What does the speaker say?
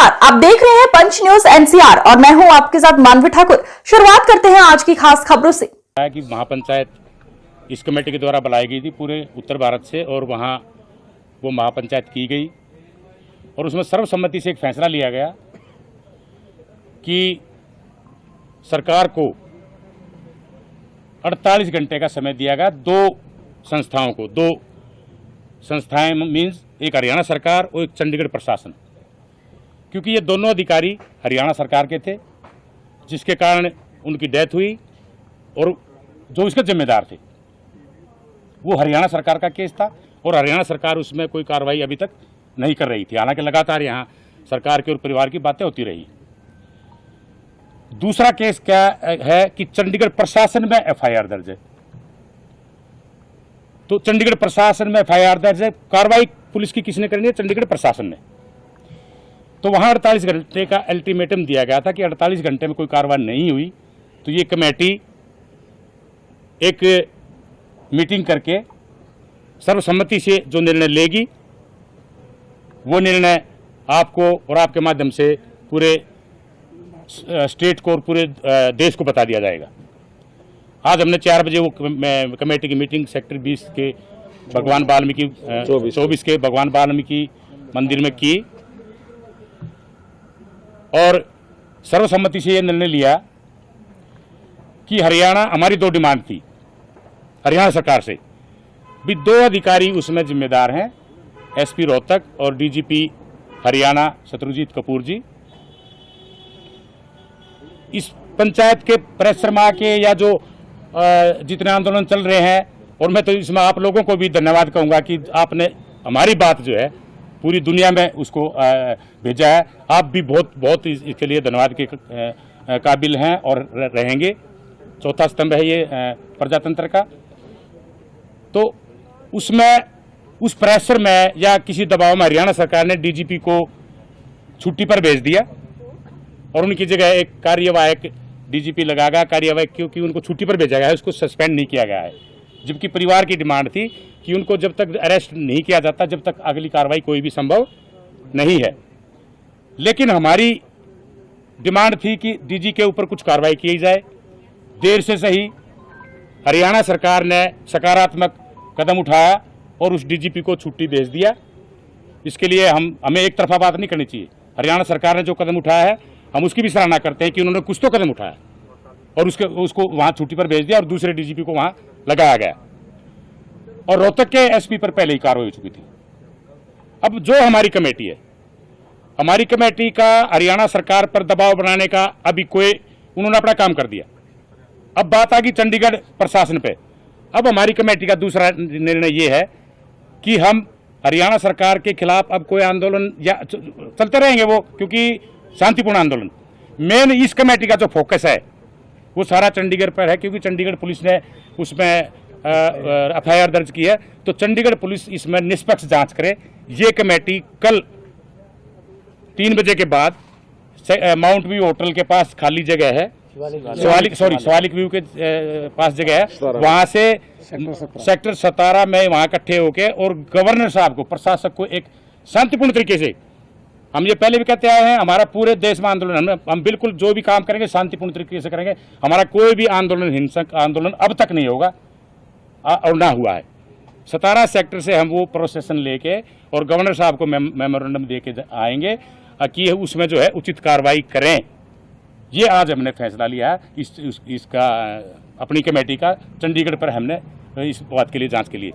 नमस्कार, आप देख रहे हैं पंच न्यूज एनसीआर और मैं हूं आपके साथ मानवी ठाकुर। शुरुआत करते हैं आज की खास खबरों से। कि महापंचायत इस कमेटी के द्वारा बुलाई गई थी पूरे उत्तर भारत से और वहाँ वो महापंचायत की गई और उसमें सर्वसम्मति से एक फैसला लिया गया कि सरकार को 48 घंटे का समय दिया गया। दो संस्थाएं मीन्स एक हरियाणा सरकार और एक चंडीगढ़ प्रशासन, क्योंकि ये दोनों अधिकारी हरियाणा सरकार के थे जिसके कारण उनकी डेथ हुई और जो इसके जिम्मेदार थे वो हरियाणा सरकार का केस था और हरियाणा सरकार उसमें कोई कार्रवाई अभी तक नहीं कर रही थी। हालांकि लगातार यहाँ सरकार के और परिवार की बातें होती रही। दूसरा केस क्या है कि चंडीगढ़ प्रशासन में एफआईआर दर्ज है। तो चंडीगढ़ प्रशासन में एफआईआर दर्ज है, कार्रवाई पुलिस की किसने करनी है? चंडीगढ़ प्रशासन ने। तो वहाँ 48 घंटे का अल्टीमेटम दिया गया था कि 48 घंटे में कोई कार्रवाई नहीं हुई तो ये कमेटी एक मीटिंग करके सर्वसम्मति से जो निर्णय लेगी वो निर्णय आपको और आपके माध्यम से पूरे स्टेट को और पूरे देश को बता दिया जाएगा। आज हमने 4 बजे वो कमेटी की मीटिंग सेक्टर 20 के भगवान वाल्मीकि 24 के भगवान वाल्मीकि मंदिर में की और सर्वसम्मति से ये निर्णय लिया कि हरियाणा, हमारी 2 डिमांड थी हरियाणा सरकार से भी। 2 अधिकारी उसमें जिम्मेदार हैं, एसपी रोहतक और डीजीपी हरियाणा शत्रुजीत कपूर जी। इस पंचायत के परिश्रमा के या जो जितने आंदोलन चल रहे हैं, और मैं तो इसमें आप लोगों को भी धन्यवाद कहूँगा कि आपने हमारी बात जो है पूरी दुनिया में उसको भेजा है। आप भी बहुत इसके लिए धन्यवाद के काबिल हैं और रहेंगे। चौथा स्तंभ है ये प्रजातंत्र का। तो उसमें उस प्रेशर में या किसी दबाव में हरियाणा सरकार ने डीजीपी को छुट्टी पर भेज दिया और उनकी जगह एक कार्यवाहक डीजीपी लगागा। कार्यवाहक क्योंकि उनको छुट्टी पर भेजा गया है, उसको सस्पेंड नहीं किया गया है, जबकि परिवार की डिमांड थी कि उनको जब तक अरेस्ट नहीं किया जाता जब तक अगली कार्रवाई कोई भी संभव नहीं है। लेकिन हमारी डिमांड थी कि डीजी के ऊपर कुछ कार्रवाई की जाए। देर से सही हरियाणा सरकार ने सकारात्मक कदम उठाया और उस डीजीपी को छुट्टी भेज दिया। इसके लिए हमें एक तरफा बात नहीं करनी चाहिए। हरियाणा सरकार ने जो कदम उठाया है हम उसकी भी सराहना करते हैं कि उन्होंने कुछ तो कदम उठाया और उसको वहाँ छुट्टी पर भेज दिया और दूसरे डीजीपी को वहाँ लगाया गया। और रोहतक के एसपी पर पहले ही कार्रवाई हो चुकी थी। अब जो हमारी कमेटी है, हमारी कमेटी का हरियाणा सरकार पर दबाव बनाने का अभी उन्होंने अपना काम कर दिया। अब बात आ गई चंडीगढ़ प्रशासन पे। अब हमारी कमेटी का दूसरा निर्णय ये है कि हम हरियाणा सरकार के खिलाफ अब कोई आंदोलन या चलते रहेंगे वो, क्योंकि शांतिपूर्ण आंदोलन। मेन इस कमेटी का जो फोकस है वो सारा चंडीगढ़ पर है, क्योंकि चंडीगढ़ पुलिस ने उसमें एफआईआर दर्ज की है। तो चंडीगढ़ पुलिस इसमें निष्पक्ष जांच करे। ये कमेटी कल 3 बजे के बाद माउंट व्यू होटल के पास खाली जगह है, शिवालिक व्यू के पास जगह है, वहां से सेक्टर 17 में वहां इकट्ठे होके और गवर्नर साहब को, प्रशासक को एक शांतिपूर्ण तरीके से, हम ये पहले भी कहते आए हैं, हमारा पूरे देश में आंदोलन, हम बिल्कुल जो भी काम करेंगे शांतिपूर्ण तरीके से करेंगे। हमारा कोई भी आंदोलन, हिंसक आंदोलन अब तक नहीं होगा और ना हुआ है। 17 सेक्टर से हम वो प्रोसेसन लेके और गवर्नर साहब को मेमोरेंडम दे के आएंगे कि उसमें जो है उचित कार्रवाई करें। ये आज हमने फैसला लिया है इसका अपनी कमेटी का चंडीगढ़ पर हमने इस बात के लिए जांच के लिए।